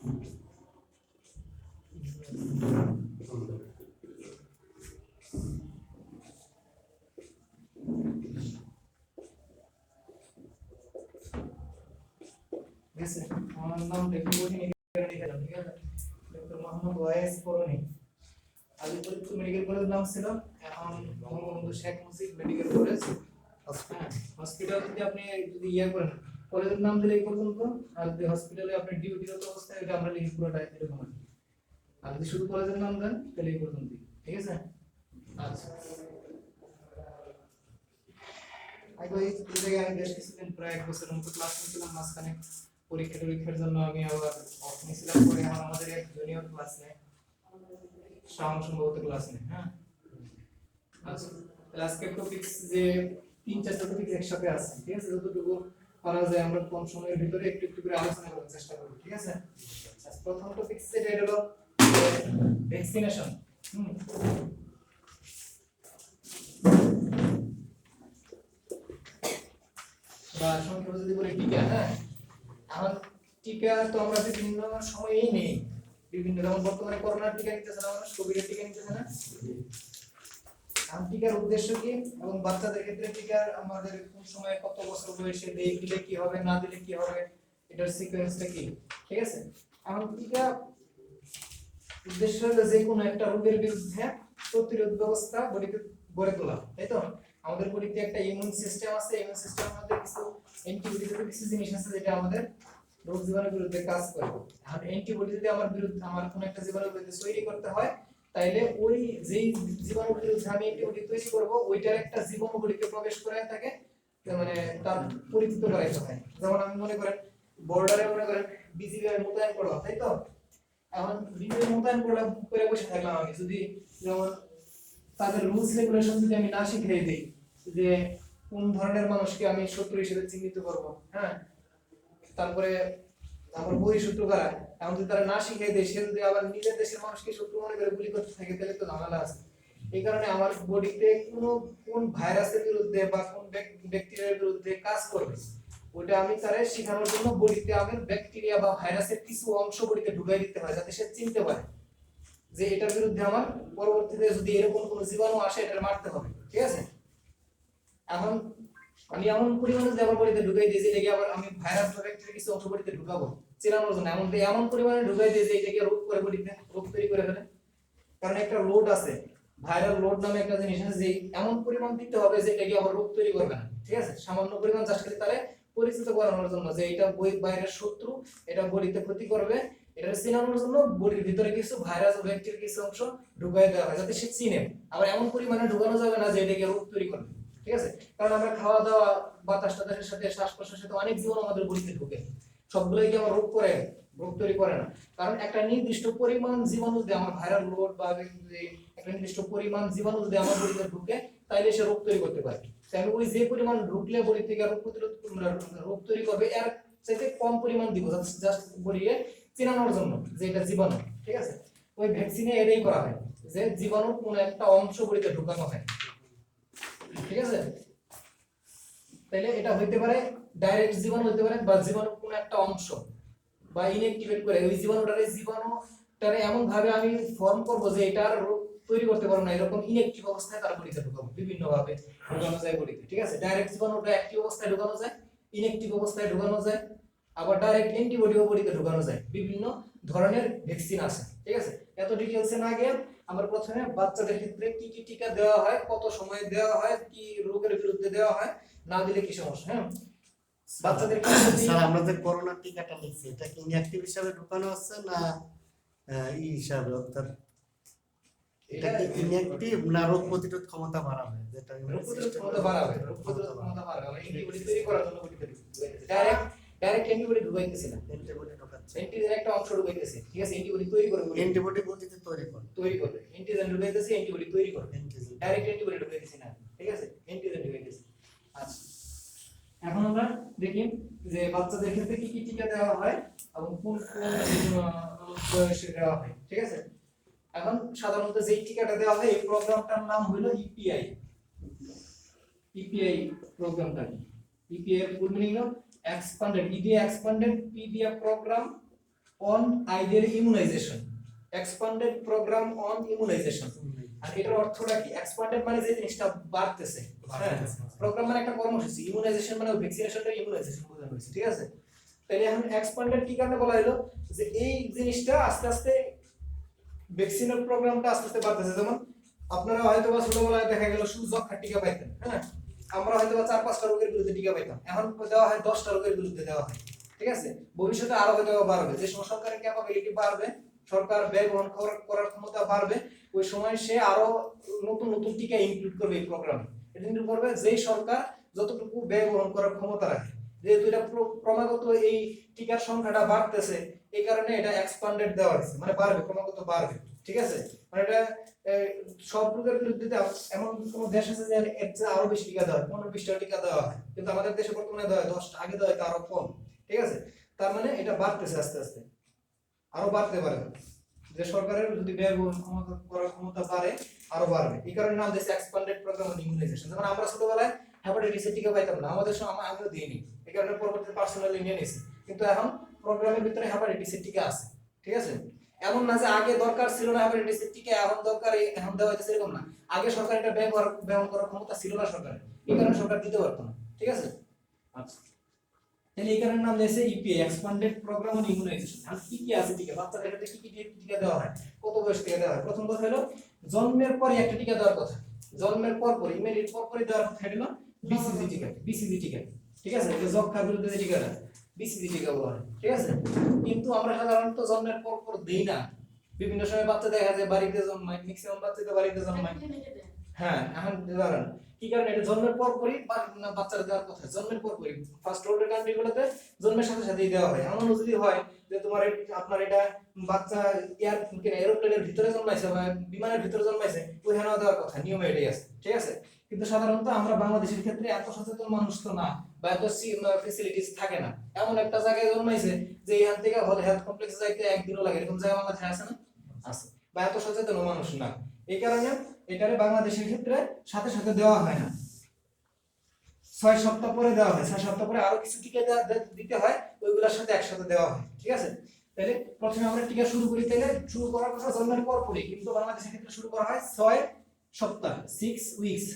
Yes, नाम definition लिखा ঠিক আছে ডক্টর মোহাম্মদ ওয়াইস করণী আগে ফরিদপুর মেডিকেল কলেজ নাম ছিল, এখন Bangabandhu Sheikh Mujib medical college hospital থেকে আপনি যদি ইয়ে করেন কলেজের নাম দিলে পর্যন্ত, আর যদি হসপিটালে আপনি ডিউটিরত অবস্থায় এটা আমরা লিখি পুরোটা এরকম আর কি। আর যদি শুধু কলেজের নাম দেন তাহলে এই পর্যন্ত, ঠিক আছে। আচ্ছা আগে এই জায়গায় আমি বেশ কিছুদিন প্রায় 1 বছরের মতো ক্লাস নিয়েছিলাম, মাঝখানে পরীক্ষার জন্য আমি আবার অফ নিয়েছিলাম, পরে এখন আমাদের এক জুনিয়র ক্লাস নেয়, সম্ভবত ক্লাস নেয়। হ্যাঁ আচ্ছা আজকে টপিকস যে 3-4টা টপিক একসাথে আছে, ঠিক আছে, যতটুকু করা যায় আমরা কম সময়ের ভিতরে একটু একটু করে আলোচনা করার চেষ্টা করব, ঠিক আছে। আচ্ছা প্রথম টপিক যেটা হলো ভ্যাকসিনেশন। বা সংক্ষেপে যদি বলি টিকা। হ্যাঁ আমার টিকা তো আমরা বিভিন্ন সময়েই নেই, বিভিন্ন, যেমন বর্তমানে করোনার টিকা নিতেছে না মানুষ, কোভিডের টিকা নিতেছে না। আর টিকার উদ্দেশ্য কি এবং বাচ্চাদের ক্ষেত্রে টিকার আমাদের কোন সময় কত বছর বয়সে দিলে কি হবে, না দিলে কি হবে, এটার সিকোয়েন্সটা কি, ঠিক আছে। এখন টিকা উদ্দেশ্য হলো যে কোনো একটা রোগের বিরুদ্ধে প্রতিরোধ ব্যবস্থা বডিতে গড়ে তোলা, তাই তো। আমাদের বডিতে একটা ইমিউন সিস্টেম আছে, ইমিউন সিস্টেমের মধ্যে কিছু অ্যান্টিবডি কিছু জিনিস আছে যেটা আমাদের রোগ জীবাণুর বিরুদ্ধে কাজ করে। আর অ্যান্টিবডি যদি আমার কোনো একটা জীবাণুর বিরুদ্ধে তৈরি করতে হয়, তাইলে ওই যেই জীবাণুর বিরুদ্ধে আমি অ্যান্টিবডি তৈরি করব ওইটার একটা জীবাণু বডিতে প্রবেশ করে থাকে, মানে তার পরিচিত করাইতে হয়। যেমন আমি মনে করেন বর্ডারে মনে করেন বিজিবি মোতায়েন করলাম, তাই তো। এখন বিজিবি মোতায়েন করে বসে থাকলাম, আমি যদি যেমন তাদের রুলস রেগুলেশন যদি আমি না শিখিয়ে দিই যে কোন ধরনের মানুষকে আমি শত্রু হিসেবে চিহ্নিত করব, হ্যাঁ, তারপরে আমার পরিশত্রু কারা, এখন যদি তারা না শিখিয়ে দেয়, সে যদি আবার নিজের দেশের মানুষকে শত্রু মনে করে গুলি করতে থাকে, তাহলে তো ঝামেলা আছে। এই কারণে আমার বডিতে কোন ভাইরাসের বিরুদ্ধে বা কোন ব্যাকটেরিয়ার বিরুদ্ধে কাজ করবে ওটা আমি তারে শেখানোর জন্য বডিতে আমি ব্যাকটেরিয়া বা ভাইরাসের কিছু অংশ বডিতে ঢুকাই দিতে হয়, যাতে সে চিনতে পারে যে এটার বিরুদ্ধে আমার পরবর্তীতে যদি এরকম কোনো জীবাণু আসে এটা মারতে হবে, ঠিক আছে। এখন আমি এমন পরিমাণে যদি আমার বডিতে ঢুকাই দিই যে এটাকে আবার আমি ভাইরাস বা ব্যাকটেরিয়া কিছু অংশ বডিতে ঢুকাবো চেনানোর জন্য, এমন পরিমাণে ঢুকাই দিই যে এটাকে রোগ করে বডিতে রোগ তৈরি করে ফেলে। কারণ একটা লোড আছে, ভাইরাল লোড নামে একটা জিনিস আছে, যে এমন পরিমাণ দিতে হবে যে এটাকে আবার রোগ তৈরি করবে না, ঠিক আছে। সামান্য পরিমাণ জাস্ট খালি তারে পরিচিত করানোর জন্য যে এটা বাইরের শত্রু, এটা বডিতে ক্ষতি করবে, এটা চিনানোর জন্য বডির ভিতরে কিছু ভাইরাস ও ব্যাকটেরিয়া কিছু অংশ ঢুকাই দেওয়া হয় যাতে সে চিনে। আবার এমন পরিমাণে ঢুকানো যাবে না যে এটাকে রোগ তৈরি করবে, ঠিক আছে। কারণ আমরা খাওয়া দাওয়া বাতাস টাতাসের সাথে শ্বাস প্রশ্বাসের সাথে অনেক জীবাণু আমাদের বডিতে ঢুকে, সবগুলোই কি আমার রোগ করে, রোগ তৈরি করে না। কারণ একটা নির্দিষ্ট পরিমাণ জীবাণু যদি আমার ভাইরাল লোড বা একটা নির্দিষ্ট পরিমাণ জীবাণু যদি আমার বডিতে ঢুকে তাইলে সে রোগ তৈরি করতে পারে। তাই ওই যে পরিমাণ ঢুকলে বডি থেকে রোগ প্রতিরোধ রোগ তৈরি করবে এর চাইতে কম পরিমাণ দিব, জাস্ট বডিকে চেনানোর জন্য যে এটা জীবাণু, ঠিক আছে। ওই ভ্যাকসিনে এটাই করা হয় যে জীবাণুর কোন একটা অংশ বডিতে ঢুকানো হয়, ঠিক আছে। তাইলে এটা হইতে পারে ডাইরেক্ট জীবাণু হইতে পারে বা জীবাণুর কোন একটা অংশ বা ইনঅ্যাক্টিভেট করে ওই জীবাণুটারে এমন ভাবে আমি ফর্ম করব যে এটা আর রোগ তৈরি করতে পারবো না, এরকম ইনঅ্যাক্টিভ অবস্থায় তার বডিতে ঢুকাবো, বিভিন্ন ভাবে ঢুকানো যায় বডিতে, ঠিক আছে। ডাইরেক্ট জীবাণুটা অ্যাক্টিভ অবস্থায় ঢুকানো যায়, ইনঅ্যাক্টিভ অবস্থায় ঢুকানো যায়, আবার ডাইরেক্ট অ্যান্টিবডিও বডিতে ঢুকানো যায়। বিভিন্ন ধরনের ভ্যাকসিন আছে, ঠিক আছে। এত ডিটেইলসে না গিয়ে আমরা প্রথমে বাচ্চাদের ক্ষেত্রে কি কি টিকা দেওয়া হয়, কত সময় দেওয়া হয়, কি রোগের বিরুদ্ধে দেওয়া হয়, না দিলে কি সমস্যা। হ্যাঁ বাচ্চাদের স্যার আমরা যে করোনা টিকাটা নিচ্ছি এটা কি ইনঅ্যাক্টিভ হিসাবে ঢুকানো আছে না ই হিসাবে, অর্থাৎ এটা কি ইনঅ্যাক্টিভ না রোগ প্রতিরোধ ক্ষমতা বাড়াবে, যেটা রোগ প্রতিরোধ ক্ষমতা বাড়াবে, রোগ প্রতিরোধ ক্ষমতা বাড়াবে, আমরা অ্যান্টিবডি তৈরি করার জন্য বডিতে ঢুকাইতেছি, ডাইরেক্ট অ্যান্টিবডি ঢুকাইতেছি না, অ্যান্টিবডি ঢুকাচ্ছে, অ্যান্টিজেন একটা অংশ ঢুকাইতেছি, ঠিক আছে। অ্যান্টিবডি তৈরি করবে, অ্যান্টিবডি বডিতে তৈরি করবে, অ্যান্টিজেন ঢুকাইতেছি, অ্যান্টিবডি তৈরি করবে, ডাইরেক্ট অ্যান্টিবডি ঢুকাইতেছি না, ঠিক আছে, অ্যান্টিজেন ঢুকাইতেছি। আচ্ছা এখন আমরা দেখি যে বাচ্চাদের ক্ষেত্রে কি কি টিকা দেওয়া হয় এবং কোন কোন বয়সে দেওয়া হয়, ঠিক আছে। এখন সাধারণত যে টিকাটা দেওয়া হয় এই প্রোগ্রামটার নাম হলো ইপিআই। ইপিআই প্রোগ্রামটা কি? ইপিআই এর ফুল মিনিং হলো expanded, EDA expanded PDF programme on ideal immunisation, expanded programme on immunisation. আর এটার অর্থটা কি? এক্সপান্ডেড মানে যে জিনিসটা বাড়তেছে, হ্যাঁ, প্রোগ্রাম মানে একটা কর্মসূচি, ইমিউনাইজেশন মানে ভ্যাকসিনেশনটা ইমিউনাইজেশন বোঝানো হয়েছে, ঠিক আছে? তাহলে এখন এক্সপান্ডেড কি কারণে বলা হলো যে এই জিনিসটা আস্তে আস্তে ভ্যাকসিনের প্রোগ্রামটা আস্তে আস্তে বাড়তেছে। যেমন আপনারা হয়তো বা ছোটবেলায় দেখা গেল শুধু যক্ষার টিকা পাইতেন, হ্যাঁ, আমরা হয়তো বা 4-5টা রোগের বিরুদ্ধে টিকা পাইতাম, এখন দেওয়া হয় 10টা রোগের বিরুদ্ধে দেওয়া হয়, ঠিক আছে? ভবিষ্যতে আরো হয়তো বাড়বে, যে সময় সরকারের ক্যাপাবিলিটি বাড়বে, সরকার ব্যয় বহন করার ক্ষমতা বাড়বে, ওই সময় সে আরো নতুন নতুন টিকা ইনক্লুড করবে এই প্রোগ্রামে। এটা ইনক্লুড করবে যেই সরকার যতটুকু ব্যয় বহন করার ক্ষমতা রাখে। যেহেতু এটা ক্রমাগত এই টিকার সংখ্যাটা বাড়তেছে, এই কারণে এটা এক্সপান্ডেড দেওয়া হয়েছে, মানে বাড়বে, ক্রমাগত বাড়বে, ঠিক আছে? মানে এটা সব রোগের বিরুদ্ধে এমন কোন দেশ আছে যে এর চেয়ে আরো বেশি টিকা দেওয়া হয়, 15-20টা টিকা দেওয়া হয়, কিন্তু আমাদের দেশে বর্তমানে দেওয়া হয় 10টা, আগে দেওয়া হয় আরো কম, ঠিক আছে? তার মানে এটা বাড়তেছে আস্তে আস্তে, আরো বাড়তে পারে, যে সরকারের যদি ব্যয় ক্ষমতা করার ক্ষমতা বাড়ে আরো বাড়বে। এই কারণে নাম দিয়েছে এক্সপান্ডেড প্রোগ্রাম অন ইমিউনাইজেশন। যেমন আমরা ছোটবেলায় হেপাটাইটিস এর টিকা পাইতাম না, আমাদের সময় আমিও দিইনি, এই কারণে পরবর্তীতে পার্সোনালি নিয়ে নিয়েছি, কিন্তু এখন প্রোগ্রামের ভিতরে হেপাটাইটিস এর টিকা আছে, ঠিক আছে? এমন না যে আগে দরকার ছিল না হেপাটাইটিস এর টিকা, এখন দরকার, এখন দেওয়া হচ্ছে, এরকম না। আগে সরকার এটা ব্যবহার করার ক্ষমতা ছিল না সরকারের, এই কারণে সরকার দিতে পারতো না, ঠিক আছে? আচ্ছা, তাহলে এই কারণে নাম দিয়েছে EPA, expanded programme on immunisation. আর কি কি আছে টিকা, বাচ্চাদের ক্ষেত্রে কি কি টিকা দেওয়া হয়, কত বয়স থেকে দেওয়া হয়? প্রথম কথা হলো জন্মের পরে একটা টিকা দেওয়ার কথা, জন্মের পর পর ইমিডিয়েট পর পরই দেওয়ার কথা হলো বিসিজি টিকা, বিসিজি টিকা, ঠিক আছে? এটা যক্ষ্মার বিরুদ্ধে যে টিকাটা, বিসিজি টিকা বলা হয়, ঠিক আছে? কিন্তু আমরা সাধারণত জন্মের পর পর দেই না, বিভিন্ন সময় বাচ্চা দেখা যায় বাড়িতে জন্মায়, ম্যাক্সিমাম বাচ্চা তো বাড়িতে জন্মায়, হ্যাঁ, এখন দাঁড়ান কি কারণে এটা জন্মের পর পরই বাচ্চারা দেওয়ার কথা, জন্মের পর পরই ফার্স্ট ওয়ার্ল্ড কান্ট্রি গুলোতে জন্মের সাথে সাথেই দেওয়া হয়। এমন যদি হয় যে তোমার আপনার এটা বাচ্চা এরোপ্লেনের ভিতরে জন্মাইছে বা বিমানের ভিতরে জন্মাইছে, ওইখানেও দেওয়ার কথা, নিয়মে এটাই আছে, ঠিক আছে? কিন্তু সাধারণত আমরা বাংলাদেশের ক্ষেত্রে এত সচেতন মানুষ তো না, বা এত ফেসিলিটিস থাকে না, এমন একটা জায়গায় জন্মাইছে যে এখান থেকে হলে হেলথ কমপ্লেক্সে যাইতে একদিনও লাগে, এরকম জায়গা বাংলাদেশে আছে না? আছে, বা এত সচেতন মানুষ না, এই কারণে এটারে বাংলাদেশের ক্ষেত্রে সাথে সাথে দেওয়া হয় না, 6 সপ্তাহ পরে দেওয়া হয়, 6 সপ্তাহ পরে আরো কিছু টিকা দিতে হয়, ওইগুলোর সাথে একসাথে দেওয়া হয়, ঠিক আছে? তাহলে প্রথমে আমরা টিকা শুরু করি, তাহলে শুরু করার কথা জন্মের পর পরই, কিন্তু বাংলাদেশের ক্ষেত্রে শুরু করা হয় 6 সপ্তাহ, 6 উইকস,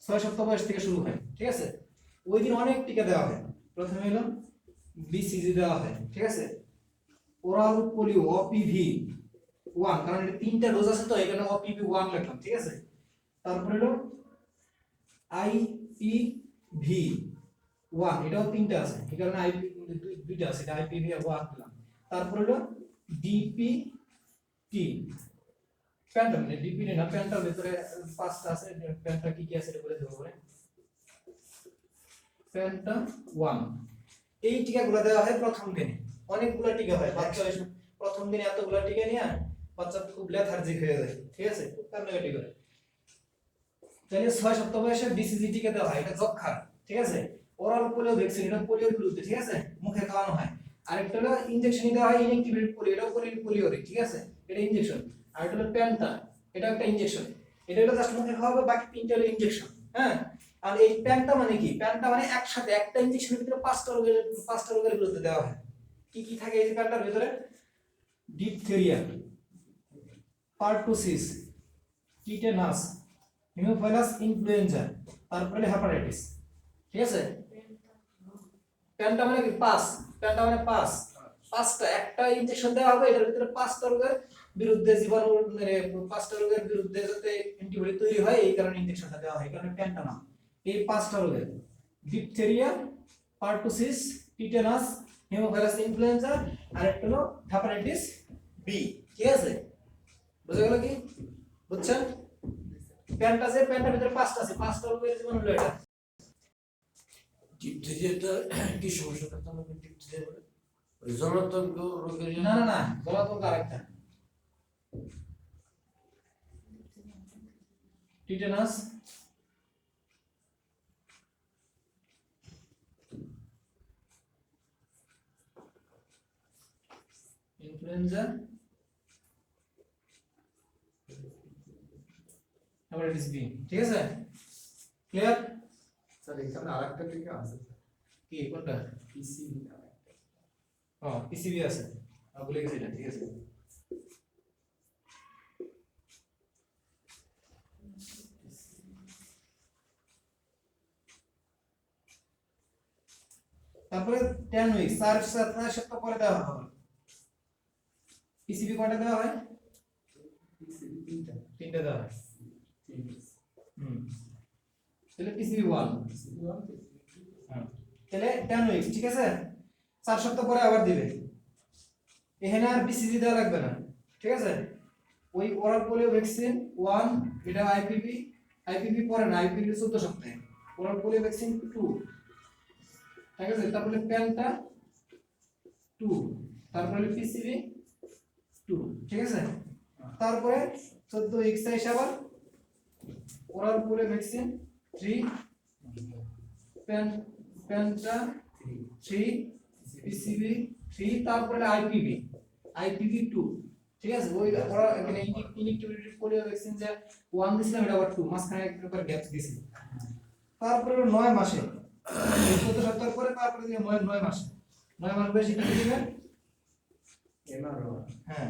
6 সপ্তাহ বয়স থেকে শুরু হয়, ঠিক আছে? ওই দিন অনেক টিকা দেওয়া হয়। প্রথমে হলো বিসিজি দেওয়া হয়, ঠিক আছে? ওরাল পোলিও, ওপিভি 1, কারণ এটা 3টা ডোজ আছে তো এই কারণে ওপিভি 1 লিখলাম, ঠিক আছে? তারপরে হলো আইপিভি 1, এটাও 3টা আছে, এই কারণে আইপি দুইটা আছে, এটা আইপিভি 1 দিলাম। তারপরে হলো ডিপিটি, প্যান্টা, মানে ডিপিটি না, প্যান্টার ভিতরে 5টা আছে, প্যান্টা কি কি আছে এটা বলে দেবো পরে। প্যান্টা 1, এই টিকাগুলো দেওয়া হয় প্রথম দিনে, অনেকগুলো টিকা হয়, বাচ্চা প্রথম দিনে এতগুলো টিকা নিয়ে বাচ্চা খুব লেথার্জিক হয়ে যায়, ঠিক আছে? খুব কান্নাকাটি করে। তাহলে 6 সপ্তাহ বয়সে বিসিজি টিকা দেওয়া হয়, এটা যক্ষ্মার, ঠিক আছে? ওরাল পোলিও ভ্যাকসিন, এটা পোলিওর বিরুদ্ধে, ঠিক আছে? মুখে খাওয়ানো হয়। আরেকটা হলো ইনজেকশন দেওয়া হয়, ইনএক্টিভেটেড পোলিও, এটাও পোলিওর, ঠিক আছে? এটা ইনজেকশন। আর এটা হলো প্যান্টা, এটা একটা ইনজেকশন, এটা হলো জাস্ট মুখে খাওয়াবে, বাকি 3টা হলো ইনজেকশন, হ্যাঁ? আর এই প্যান্টা মানে কি? প্যান্টা মানে একসাথে একটা ইনজেকশনের ভিতরে 5টা রোগের বিরুদ্ধে দেওয়া হয়। কি কি থাকে এই প্যান্টার ভিতরে? Diphtheria, pertussis, tetanus, haemophilus influenza, তারপরে হেপাটাইটিস, ঠিক আছে? প্যান্টা মানে কি? 5, প্যান্টা মানে 5টা, একটা ইনজেকশন দেওয়া হবে, এটার ভিতরে 5টা রোগের বিরুদ্ধে জীবাণু, মানে 5টা রোগের বিরুদ্ধে যাতে অ্যান্টিবডি তৈরি হয়, এই কারণে ইনজেকশনটা দেওয়া হয়, এই কারণে প্যান্টা নাম। এই 5টা রোগের, diphtheria, pertussis, tetanus, haemophilus influenza, আর একটা হলো হেপাটাইটিস বি, ঠিক আছে? বুঝা গেল কি? বুঝছেন? প্যান্টার ভিতরে 5টা আছে, 5টা রোগের জীবাণু হলো এটা। ডিপথেরিয়াটা কি সমস্যাটা তো আমাকে ডিপথেরিয়া বলে? ওই জলাতঙ্ক রোগের না না না, জলাতঙ্ক আরেকটা, টিটেনাস, ইনফ্লুয়েঞ্জা, হেপাটাইটিস বি, ঠিক আছে? ক্লিয়ার? স্যার এখানে আরেকটা টিকা আছে কি কোনটা? পিসিবি পিসিবি আছে। ভুলে গেছি এটা, ঠিক আছে। তারপরে 10 উইক 4 সপ্তাহ পরে দেওয়া হবে। পিসিবি কয়টা দেওয়া হয়? তিনটা দেওয়া হয়। তাহলে পিসিবি 1, তাহলে 10 উইক, ঠিক আছে। 4 সপ্তাহ পরে আবার দিবে। এখানে আর বিসিজি দেওয়া লাগবে না, ঠিক আছে। ওই ওরাল পোলিও ভ্যাকসিন 1, এটা আইপিভি পরে না, আইপিভি 14 সপ্তাহে। ওরাল পোলিও ভ্যাকসিন 2, ঠিক আছে। তারপরে প্যান্টা 2, তারপরে পিসিবি 2, ঠিক আছে। তারপরে 14 উইক আবার ওরাল পোলিও ভ্যাকসিন 3, প্যান্টা 3, পিসিবি 3, তারপরে আইপিভি 2, ঠিক আছে। ওই ওরা এখানে ইনএক্টিভেটেড পোলিও ভ্যাকসিন যে 1 দিছিলাম, এটা আবার 2, মাঝখানে একবার গ্যাপ দিছি। তারপরে 9 মাসে 14 সপ্তাহ পরে তারপরে দিয়ে 9 মাসে 9 মাস বেশি কি দিবেন? হ্যাঁ,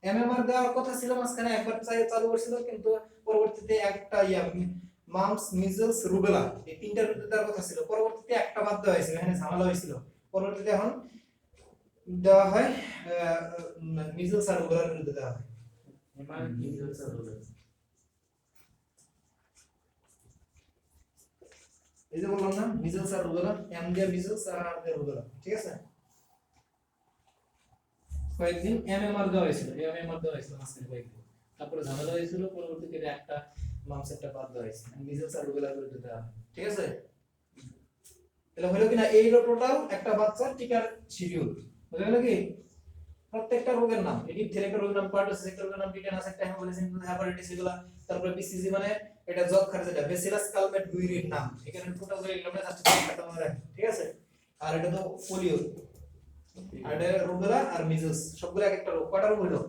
এমএমআর দেওয়ার কথা ছিল, মাঝখানে একবার চালু করছিল, কিন্তু পরবর্তীতে একটা মাম্পস, মিজলস, রুবেলা এই তিনটা রুটে দেওয়ার কথা ছিল, পরবর্তীতে একটা বাদ দেওয়া হয়েছিল, এখানে ঝামেলা হয়েছিল। পরবর্তীতে এখন দেওয়া হয় মিজলস আর রুবেলার বিরুদ্ধে দেওয়া হয়। এই যে বললাম না, মিজলস আর রুবেলা, এম দিয়ে মিজলস আর আর দিয়ে রুবেলা, ঠিক আছে। কয়েকদিন এমএমআর দেওয়া হয়েছিল, মাঝখানে কয়েকদিন, তারপরে ঝামেলা হয়েছিল, পরবর্তীতে একটা মাম্পস একটা বাদ দেওয়া হয়েছে, মিজলস আর রুবেলার বিরুদ্ধে দেওয়া হয়, ঠিক আছে। তাহলে হলো কিনা, এই টোটাল একটা বাচ্চার টিকার শিডিউল বুঝা গেল কি? প্রত্যেকটা রোগের নাম, ডিপথেরিয়া রোগের নাম, পারটুসিস একটা রোগের নাম, টিটানাস একটা, হেমোফিলাস ইনফ্লুয়েঞ্জা, হেপাটাইটিস এগুলা, তারপরে বিসিজি মানে এটা যক্ষার যেটা ব্যাসিলাস কালমেট-গুইরির নাম, এখানে টোটাল করে এগুলো আমরা জাস্ট একটা মনে রাখি, ঠিক আছে। আর এটা তো পোলিও, আর এটা রুবেলা আর মিজলস, সবগুলো এক একটা রোগ। কয়টা রোগ হলো?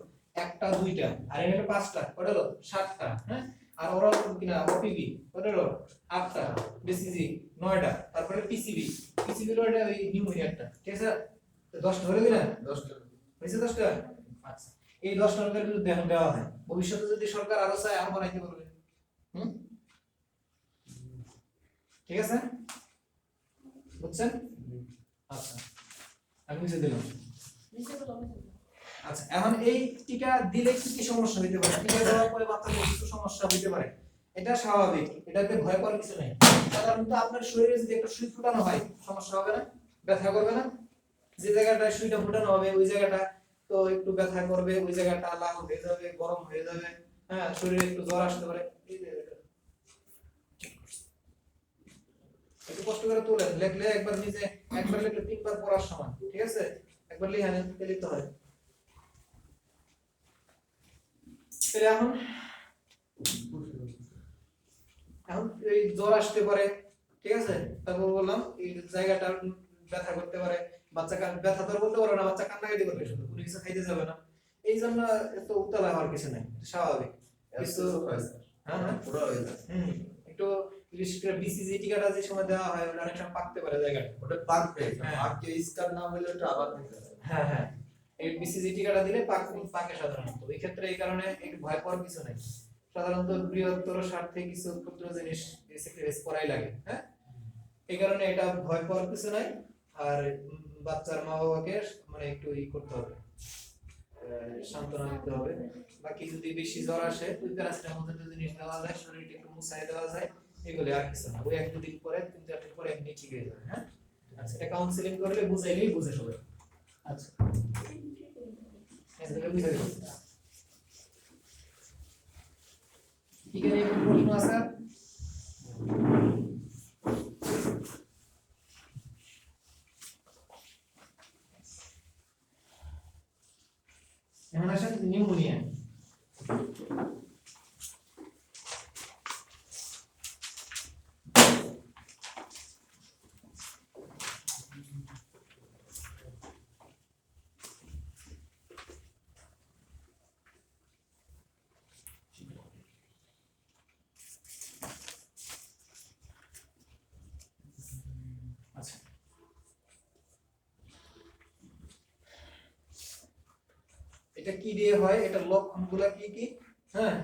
একটা, দুইটা, আর এখানে 5টা, কয়টা হলো? 7টা, হ্যাঁ। আর ওরাল কিনা ওপিভি কয়টা হলো? 8টা, বিসিজি 9টা, তারপরে পিসিবি হলো এটা ওই নিউমোনিয়াটা, ঠিক আছে। তো 10টা ধরে দিনা, 10টা হইছে, 10টা। আচ্ছা, এই 10টা রোগের বিরুদ্ধে এখন দেওয়া হয়। ভবিষ্যতে যদি সরকার আরো চায় আরো বানাইতে পারবে। ঠিক আছে, বুঝছেন? আচ্ছা, আমি বুঝে দিলাম। আচ্ছা, এখন এই টিকা দিলে কি কি সমস্যা হতে পারে? টিকা দেওয়ার পরে বাচ্চাদের কিছু সমস্যা হতে পারে, এটা স্বাভাবিক, এটাতে ভয় পাওয়ার কিছু নেই। সাধারণত আপনার শরীরে যদি একটা সুই ফুটানো হয়, সমস্যা হবে না? ব্যথা করবে না? যে জায়গাটা সুইটা ফুটানো হবে ওই জায়গাটা তো একটু ব্যথা করবে, ওই জায়গাটা লাল হয়ে যাবে, গরম হয়ে যাবে, হ্যাঁ, শরীরে একটু জ্বর আসতে পারে। একটু কষ্ট করে তোলেন, লেখলে একবার নিজে, একবার লেখলে 3বার পড়ার সমান, ঠিক আছে। একবার লিখে নেন, লিখতে হয়। এখন এই জ্বর আসতে পারে, ঠিক আছে। তারপর বললাম এই জায়গাটা ব্যথা করতে পারে, বাচ্চা ব্যথা তো বলতে পারবে না, বাচ্চা কান্নাকাটি করবে, শুধু কোনো কিছু খাইতে যাবে না। এই জন্য এত উতলা হওয়ার কিছু নাই, স্বাভাবিক কিছু। হ্যাঁ হ্যাঁ, পুরো হয়ে যায়। একটু বিশেষ করে বিসিজি টিকাটা যে সময় দেওয়া হয় ওটা অনেক সময় পাকতে পারে জায়গাটা, ওটা পাকবে, আগে স্কার না হলে ওটা আবার নিতে হবে। হ্যাঁ হ্যাঁ, এই বিসিজি টিকাটা দিলে পাকে সাধারণত। এই ক্ষেত্রে এই কারণে একটু ভয় পাওয়ার কিছু নাই। সাধারণত বৃহত্তর স্বার্থে কিছু ক্ষুদ্র জিনিস স্যাক্রিফাইস করাই লাগে, হ্যাঁ। এই কারণে এটা ভয় পাওয়ার কিছু নাই। আর বাচ্চার মা বাবাকে মানে একটু করতে হবে, সান্ত্বনা দিতে হবে। বাকি যদি বেশি জ্বর আসে ওই প্যারাসিটামল জাতীয় জিনিস দেওয়া যায়, শরীরটা একটু মুছাই দেওয়া যায়, এগুলো আর কিছু না। ওই 1-2 দিন পরে 3-4 দিন পরে এমনি ঠিক হয়ে যাবে, হ্যাঁ। আচ্ছা, এটা কাউন্সেলিং করলে বুঝাইলেই বুঝে সবাই। আচ্ছা, এটা বুঝে গেল। ঠিক আছে, কোনো প্রশ্ন আছে? এখন আসেন নিউমোনিয়া। আচ্ছা, এটা কি দিয়ে হয়, এটার লক্ষণগুলো কি কি, হ্যাঁ,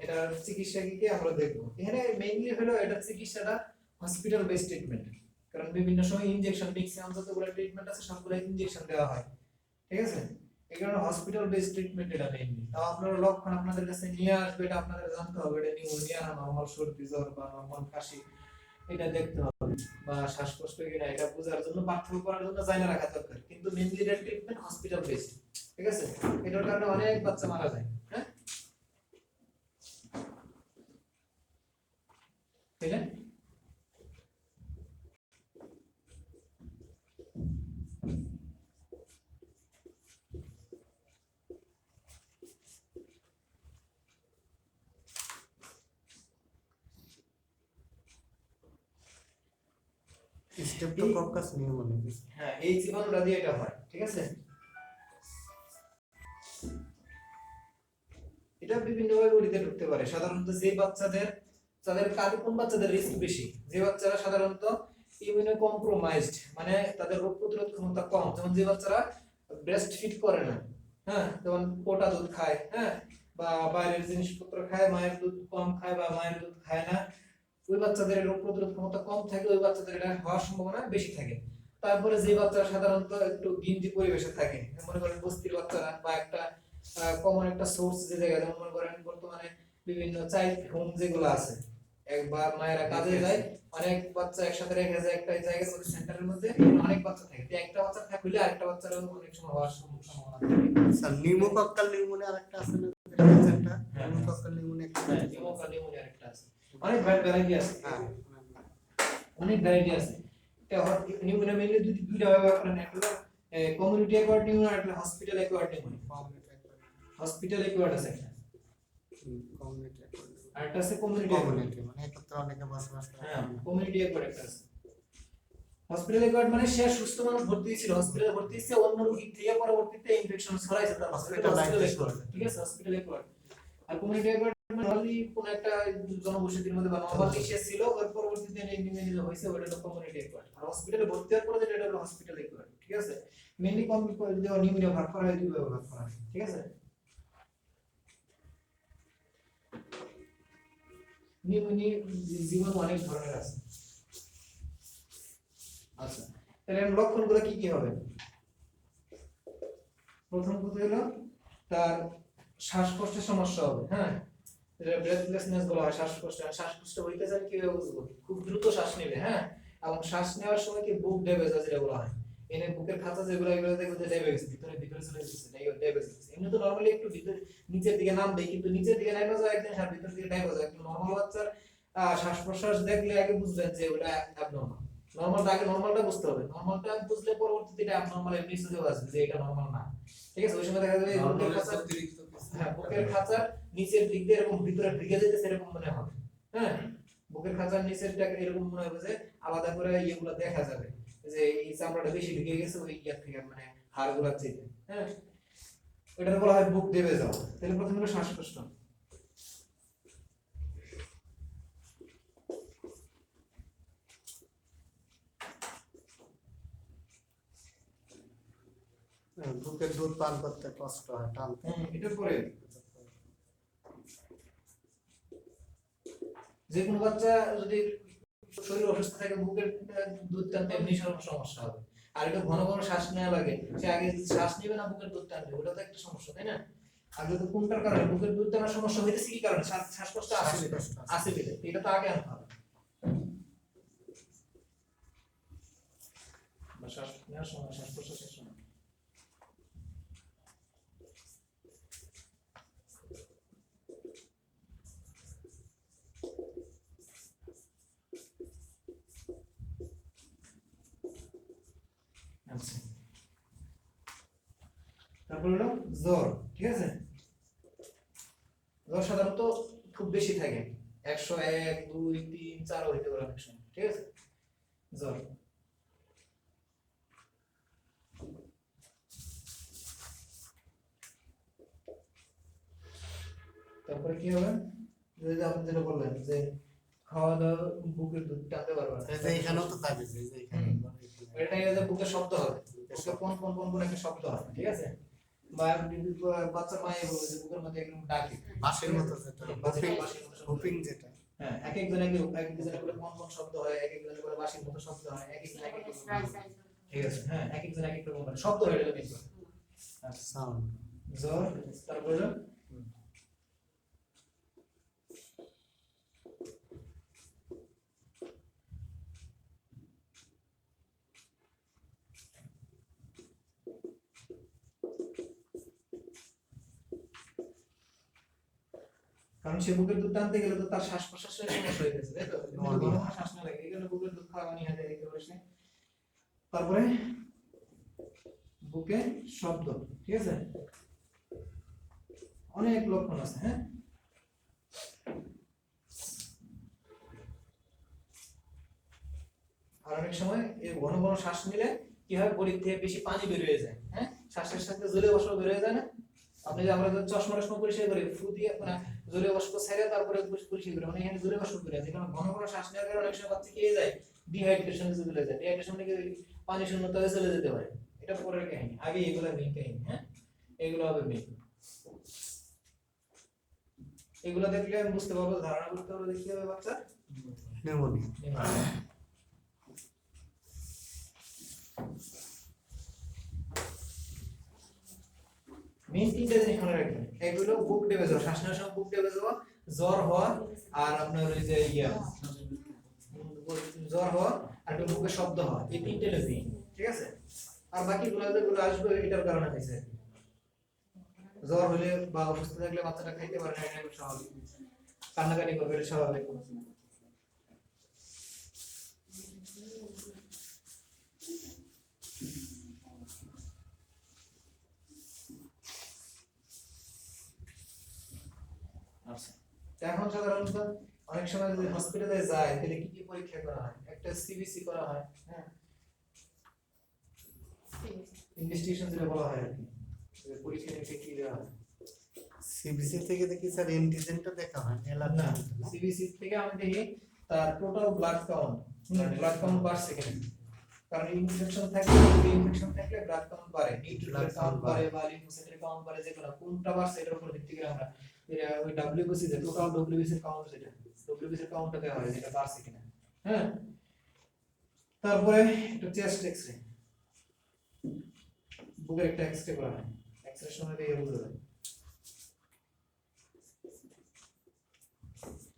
এটার চিকিৎসা কি কি আমরা দেখবো। এখানে মেইনলি হলো এটা চিকিৎসাটা হসপিটাল বেসড ট্রিটমেন্ট, কারণ বিভিন্ন সময় ইনজেকশন ম্যাক্সিমাম যতগুলো ট্রিটমেন্ট আছে সবগুলো ইনজেকশন দেওয়া হয়, ঠিক আছে। এই কারণে হসপিটাল বেসড ট্রিটমেন্ট এটা মেইনলি। তাও আপনারা লক্ষণ আপনাদের কাছে নিয়ে আসবে, এটা আপনাদের জানতে হবে এটা নিউমোনিয়া না নরমাল সর্দি জ্বর বা নরমাল কাশি, এটা দেখতে হবে, বা শ্বাসকষ্ট কিনা এটা বোঝার জন্য পার্থক্য করার জন্য জানা রাখা দরকার। কিন্তু মেইনলি এটা ট্রিটমেন্ট হসপিটাল বেসড, ঠিক আছে। এটার কারণে অনেক বাচ্চা মারা যায়, হ্যাঁ, ঠিক আছে। Streptococcus pneumonia. হ্যাঁ, এই জীবাণুটা দিয়ে এটা হয়, ঠিক আছে। এটা বিভিন্ন ভাবে বডিতে ঢুকতে পারে। সাধারণত যে বাচ্চাদের তাদের কোন বাচ্চাদের রিস্ক বেশি, যে বাচ্চারা সাধারণত ইমিউনো কম্প্রোমাইজড, মানে তাদের রোগ প্রতিরোধ ক্ষমতা কম, যেমন যে বাচ্চারা ব্রেস্ট ফিড করে না, হ্যাঁ, যেমন পোটা দুধ খায়, হ্যাঁ, বা বাইরের জিনিসপত্র খায়, মায়ের দুধ কম খায় বা মায়ের দুধ খায় না, ওই বাচ্চাদের রোগ প্রতিরোধ ক্ষমতা কম থাকে, ওই বাচ্চাদের এটা হওয়ার সম্ভাবনা বেশি থাকে। তারপরে যে বাচ্চারা সাধারণত একটু গিন্দি পরিবেশে থাকে, মনে করেন বস্তির বাচ্চারা, বা একটা কমন একটা সোর্স যে জায়গায়, যেমন মনে করেন বর্তমানে বিভিন্ন চাইল্ড হোম যেগুলো আছে, একবার মায়েরা কাজে যায়, অনেক বাচ্চা একসাথে রেখে যায় একটা জায়গার মধ্যে, সেন্টারের মধ্যে অনেক বাচ্চা থাকে, তো একটা বাচ্চা থাকলে আরেকটা বাচ্চার অনেক সময় হওয়ার সম্ভাবনা থাকে। স্যার নিউমোকক্কাল নিউমোনিয়া আরেকটা আছে না, এটা নিউমোকক্কাল নিউমোনিয়া হ্যাঁ, নিউমোনিয়া আরেকটা আছে, অনেক ভ্যারাইটি আছে, হ্যাঁ অনেক ভ্যারাইটি আছে। নিউমোনিয়া মেইনলি দুইটা ব্যবহার করেন, একটা কমিউনিটি অ্যাকোয়ার্ড নিউমোনিয়া, একটা hospital acquired pneumonia. Hospital acquired আছে একটা, আর একটা আছে কমিউনিটি মানে একত্রে অনেকে বসবাস করে। হ্যাঁ, কমিউনিটি অ্যাকোয়ার্ড একটা আছে। হসপিটাল অ্যাকোয়ার্ড মানে সে সুস্থ মানুষ ভর্তি ছিল, হসপিটালে ভর্তি হইছে, অন্য রোগী থেকে পরবর্তীতে ইনফেকশন ছড়াইছে তার হসপিটাল অ্যাকোয়ার্ড, ঠিক আছে, হসপিটাল অ্যাকোয়ার্ড। আর কমিউনিটি অ্যাকোয়ার্ড মানে নরমালি কোন একটা জনবসতির মধ্যে বা নরমালি সে ছিল, ওর পরবর্তীতে নিউমোনিয়া হইছে, ওটা হলো কমিউনিটি অ্যাকোয়ার্ড। আর হসপিটালে ভর্তি হওয়ার পরে যেটা হলো হসপিটাল অ্যাকোয়ার্ড, ঠিক আছে। মেইনলি নিউমোনিয়া ভাগ করা হয় দুই ভাগে ভাগ করা হয়, ঠিক আছে। নিউমোনিয়া জীবাণু অনেক ধরনের আছে। আচ্ছা, তাহলে লক্ষণগুলো কি কি হবে? প্রথম কথা হলো তার শ্বাসকষ্টের সমস্যা হবে, হ্যাঁ, যেটা ব্রেথলেসনেস বলা হয়, শ্বাসকষ্ট হইতে যায় কিভাবে বুঝবো? খুব দ্রুত শ্বাস নেবে, হ্যাঁ, এবং শ্বাস নেওয়ার সময় কি বুক ডেবে যায়, যেটা বলা হয়, এনে বুকের খাঁচা যেগুলো এগুলো দেখবে যে ডেবে গেছে, ভিতরে ভিতরে চলে গেছে, এই ডেবে গেছে। এমনি তো নরমালি একটু ভিতরে নিচের দিকে নাম দেয়, কিন্তু নিচের দিকে নামা যায় একদিন, আর ভিতর দিকে ডেবে যায়। কিন্তু নরমাল বাচ্চার শ্বাস প্রশ্বাস দেখলে আগে বুঝবেন যে ওটা অ্যাবনরমাল। নরমালটা আগে নরমালটা বুঝতে হবে, নরমালটা বুঝলে পরবর্তীতে এটা অ্যাবনরমাল এমনি বুঝতে আসবে যে এটা নরমাল না, ঠিক আছে। ওই সময় দেখা যাবে বুকের খাঁচা, হ্যাঁ, বুকের খাঁচার নিচের দিক দিয়ে এরকম ভিতরে ঢুকে যেতেছে এরকম মনে হবে, হ্যাঁ, বুকের খাঁচার নিচেরটা এরকম মনে হবে যে আলাদা করে ইয়েগুলো দেখা যাবে যে এই চামড়াটা বেশি ঢুকে গেছে ওই ইয়ার থেকে, মানে হাড়গুলোর চেয়ে, হ্যাঁ, এটা বলা হয় বুক দেবে যাও। তাহলে প্রথমে হলো শ্বাসকষ্ট। বুকের দুধ পান করতে কষ্ট হয়, টানতে। এটার পরে যে কোনো বাচ্চা যদি শরীর অসুস্থ থাকে, বুকের দুধ টানতে এমনি সমস্যা হবে। আর এটা ঘন ঘন শ্বাস নেওয়া লাগে, সে আগে শ্বাস নেবে না বুকের দুধ টানবে, ওটা তো একটা সমস্যা, তাই না। আগে তো কোনটার কারণে বুকের দুধ টানার সমস্যা হইতেছে, কি কারণে? শ্বাসকষ্ট আছে বলে, এটা তো আগে আনতে হবে। বা শ্বাস নেওয়ার সময়, শ্বাস প্রশ্বাসের সময়। আচ্ছা, তারপর হলো জ্বর, ঠিক আছে। জ্বর সাধারণত খুব বেশি থাকে, 101, 2, 3, 4 হইতে পারে অনেক সময়, ঠিক আছে, জ্বর। তারপরে কি হবে, যে আপনি যেটা বললেন যে খাওয়া দাওয়া বুকের দুধ টানতে পারবে না, এখানেও তো থাকে যে এখানে এটাই যে বুকের শব্দ হবে, বুকে কোন কোন কোন কোন একটা শব্দ হয়, ঠিক আছে। বা বাচ্চার মায়ে বলবে যে বুকের মধ্যে একদম ডাকে বাঁশির মতো যেটা বাচ্চার বাঁশির মতো শব্দ হয়। হুপিং যেটা হ্যাঁ, এক একজনে বলে কোন কোন শব্দ হয়, এক একজনে বলে বাঁশির মতো শব্দ হয়, এক একজন এক এক রকম বলে। ঠিক আছে, হ্যাঁ, এক একজন এক এক রকম বলে শব্দ হয় এটা দেখো। আচ্ছা, সাউন্ড জ্বর, তারপরে কারণ সে বুকের দুধ টানতে গেলে তো তার শ্বাস প্রশ্বাসের সমস্যা হয়ে গেছে, তাই তো ঘন ঘন শ্বাস না লাগে, এই জন্য বুকের দুধ খাওয়া নিয়ে হাতে রেখে বসে। তারপরে বুকে শব্দ, ঠিক আছে, অনেক লক্ষণ আছে। হ্যাঁ, আর অনেক সময় এই ঘন ঘন শ্বাস নিলে কি হয়, বডি থেকে বেশি পানি বের হয়ে যায়। হ্যাঁ, শ্বাসের সাথে জোরে বাষ্প বের হয়ে যায় না? আপনি যে আমরা চশমা টশমা পরিষ্কার করি ফু দিয়ে মানে জোরে বাষ্প ছেড়ে তারপরে পরিষ্কার করি, মানে এখানে জোরে বাষ্প বের হয়, যেখানে ঘন ঘন শ্বাস নেওয়ার কারণে অনেক সময় বাচ্চা খেয়ে যায়, ডিহাইড্রেশনে চলে যায়, ডিহাইড্রেশন থেকে পানি শূন্যতা হয়ে চলে যেতে পারে। এটা পরের কাহিনী, আগে এগুলো মেইন কাহিনী। হ্যাঁ, এগুলো হবে মেইন। এগুলো দেখলে আমি বুঝতে পারবো, ধারণা করতে পারবো যে কি হবে বাচ্চা নিউমোনিয়া মেইন তিনটা জিনিস মনে রাখবেন, এগুলো বুক ডেবে যাওয়া, শ্বাস নেওয়ার সময় বুক ডেবে যাওয়া, জ্বর হওয়া, আর আপনার ওই যে জ্বর হওয়া, আর একটা বুকে শব্দ হওয়া, এই তিনটে মেইন। ঠিক আছে, আর বাকিগুলো যেগুলো আসবে এটার কারণে হয়েছে। জ্বর হলে বা অসুস্থ থাকলে বাচ্চাটা খাইতে পারে না, এটা স্বাভাবিক, কান্নাকাটি করবে, এটা স্বাভাবিক। আচ্ছা, তো এখন সাধারণত অনেক সময় যদি হসপিটালে যায় তাহলে কি কি পরীক্ষা করা হয়? একটা সিবিসি করা হয়, হ্যাঁ, ইনভেস্টিগেশন যেটা বলা হয় আর কি, যে পরীক্ষা নিরীক্ষা কি দেওয়া হয়। সিবিসি থেকে দেখি স্যার এন্টিজেনটা দেখা হয় না, অ্যালার্জি সিবিসি থেকে আমি দেখি তার total blood count, blood count বাড়ছে কিনা, কারণ ইনফেকশন থাকলে ব্লাড কাউন্ট বাড়ে, নিউট্রিয়েন্ট কাউন্ট বাড়ে বা লিম্ফোসাইটের কাউন্ট বাড়ে, যেগুলো কোনটা বাড়ছে এটার উপর ভিত্তি করে আমরা ওই ডব্লিউবিসি যে টোটাল ডব্লিউবিসি কাউন্ট, যেটা ডব্লিউবিসি কাউন্টটা দেওয়া হয় যেটা বাড়ছে কিনা। হ্যাঁ, তারপরে একটা চেস্ট এক্সরে, বুকের একটা এক্সরে করা হয়, এক্সরের সময় দিয়ে বোঝা যায়।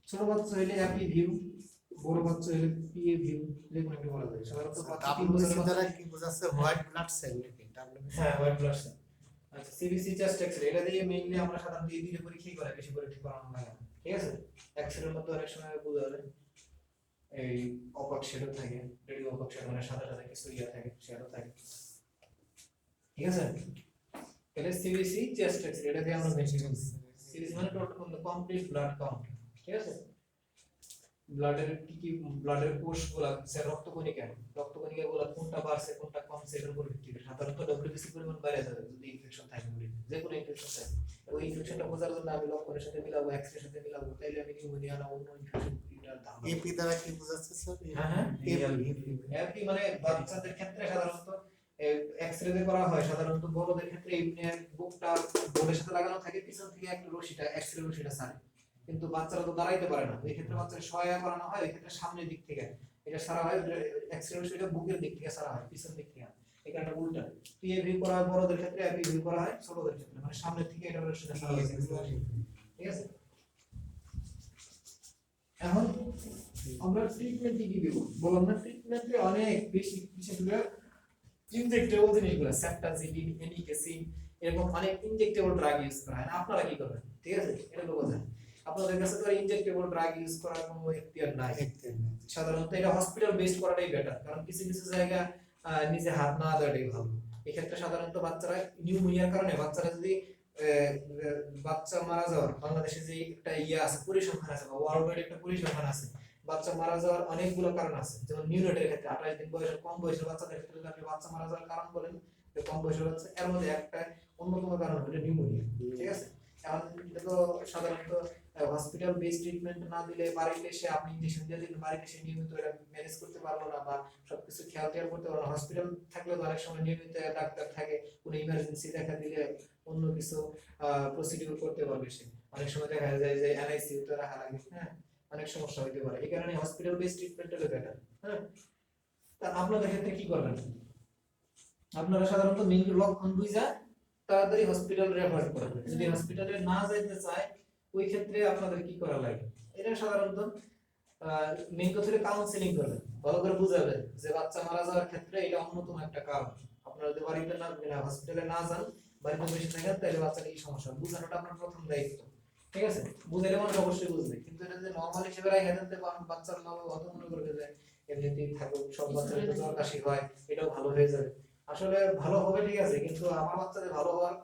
ছোট বাচ্চা হইলে অ্যাপি ভিউ, বড় বাচ্চা হইলে পিএ ভিউ, যেগুলো একটা বলা যায়। সাধারণত বাচ্চা 3 বছরের ডাব্লিউবিসি দ্বারা বাচ্চা, কি বোঝাচ্ছে হোয়াইট ব্লাড সেল নাকি ডাব্লিউবিসি হ্যাঁ, হোয়াইট ব্লাড সেল। আচ্ছা, সিবিসি চেস্ট এক্সরে, এটা দিয়ে মেইনলি আমরা সাধারণত এই দিকে পরীক্ষা করে, বেশি পরীক্ষা করানো হয় না। ঠিক আছে, এক্সরের মধ্যে অনেক সময় বোঝা যায় এই অপাক শ্যাডো থাকে, রেডিও অপাক শ্যাডো মানে সাদা সাদা কিছু ইয়া থাকে, শ্যাডো থাকে। ঠিক আছে, এটা সিবিসি চেস্ট এক্সরে, এটা দিয়ে আমরা মেশিন সিবিসি মানে টোটাল কমপ্লিট ব্লাড কাউন্ট। ঠিক আছে, ব্লাডের কি কি, ব্লাডের কোষগুলো, রক্তকণিকা গুলো কোনটা বাড়ছে কোনটা কমছে এটার উপর ভিত্তি করে সাধারণত ডব্লিউবিসি পরিমাণ বাইরে যাবে যদি ইনফেকশন থাকে, যে কোনো ইনফেকশন থাকে। ওই ইনফেকশনটা বোঝার জন্য আমি লক্ষণের সাথে মিলাবো, এক্সরের সাথে মিলাবো, তাইলে আমি নিউমোনিয়া না অন্য ইনফেকশন এটার ধারণা। এপি দ্বারা কি বোঝাচ্ছে স্যার হ্যাঁ হ্যাঁ, এপি মানে বাচ্চাদের ক্ষেত্রে সাধারণত এক্সরে তে করা হয়, সাধারণত বড়দের ক্ষেত্রে এমনি বুকটা বোর্ডের সাথে লাগানো থাকে, পিছন থেকে একটা রশিটা এক্সরে রশিটা ছাড়ে, কিন্তু বাচ্চারা তো দাঁড়াইতে পারে না, এই ক্ষেত্রে বাচ্চাকে সহায়তা করানো হয়, এই ক্ষেত্রে সামনের দিক থেকে এটা সারা হয়, এক্সরে রশিটা বুকের দিক থেকে সারা হয়, পিছন দিক থেকে, এখানে উল্টা। পিএ ভিউ করা হয় বড়দের ক্ষেত্রে, এপি ভিউ করা হয় ছোটদের ক্ষেত্রে, মানে সামনের থেকে এটা রশিটা সারা হয়। ঠিক আছে, এখন আমরা ট্রিটমেন্ট কি দিব বললাম না, ট্রিটমেন্টে অনেক বেশি বিশেষ করে ইনজেক্টেবল জিনিসগুলো, সেফটাজিডিন, এনিকেসিন, এরকম অনেক ইনজেক্টেবল ড্রাগ ইউজ করা হয় না। আপনারা কি করবেন? ঠিক আছে, এটা তো বোঝেন, আপনাদের কাছে তো ইনজেক্টেবল ড্রাগ ইউজ করার কোনো এখতিয়ার নাই। সাধারণত এটা হসপিটাল বেসড করাটাই বেটার, কারণ কিছু কিছু জায়গা নিজে হাত না দেওয়াটাই ভালো। এক্ষেত্রে সাধারণত বাচ্চারা নিউমোনিয়ার কারণে বাচ্চারা যদি বাচ্চা মারা যাওয়ার, বাংলাদেশে যে একটা ইয়ে আছে পরিসংখ্যান আছে বা ওয়ার্ল্ড ওয়াইড একটা পরিসংখ্যান আছে, বাচ্চা মারা যাওয়ার অনেকগুলো কারণ আছে। যেমন নিউনেটের ক্ষেত্রে 28 দিন বয়সের কম বয়সের বাচ্চাদের ক্ষেত্রে যদি আপনি বাচ্চা মারা যাওয়ার কারণ বলেন, যে কম বয়সের বাচ্চা, এর মধ্যে একটা অন্যতম কারণ হলো নিউমোনিয়া। ঠিক আছে, এখন এটা তো সাধারণত হসপিটাল বেস ট্রিটমেন্ট না দিলে বাড়িতে এসে আপনি ইনজেকশন দিয়ে দিলেন, বাড়িতে এসে নিয়মিত এটা ম্যানেজ করতে পারলো না বা সবকিছু খেয়াল করতে পারলো না। হসপিটাল থাকলে তো অনেক সময় নিয়মিত ডাক্তার থাকে, কোনো ইমার্জেন্সি দেখা দিলে অন্য কিছু প্রসিডিউর করতে পারবে সে। অনেক সময় দেখা যায় যে এনআইসিইউ তে রাখা লাগে, হ্যাঁ, অনেক সমস্যা হইতে পারে। এই কারণে হসপিটাল বেস ট্রিটমেন্ট হলো বেটার। হ্যাঁ, তা আপনাদের ক্ষেত্রে কি করবেন? আপনারা সাধারণত মেইন লক্ষণ বুঝা তাড়াতাড়ি হসপিটাল রেফার করবেন। যদি হসপিটালে না যাইতে চায় ওই ক্ষেত্রে আপনাদের কি করা লাগে? এটা সাধারণত মেইন কথা হলো কাউন্সেলিং করবেন, ভালো করে বুঝাবেন যে বাচ্চা মারা যাওয়ার ক্ষেত্রে এটা অন্যতম একটা কারণ। আপনারা যদি বাড়িতে না হসপিটালে না যান, বাড়িতে বসে থাকেন, তাহলে বাচ্চার এই সমস্যা বুঝানোটা আপনার প্রথম দায়িত্ব। ঠিক আছে, বুঝাইলে মানুষ অবশ্যই বুঝবে, কিন্তু এটা যদি নরমাল হিসেবে রাখা দেন তো বাচ্চার মা বাবা হয়তো মনে করবে যে এমনিতেই থাকুক, সব বাচ্চার তো জ্বর কাশি হয়, এটাও ভালো হয়ে যাবে। আসলে ভালো হবে ঠিক আছে, কিন্তু আমার বাচ্চাদের ভালো হওয়ার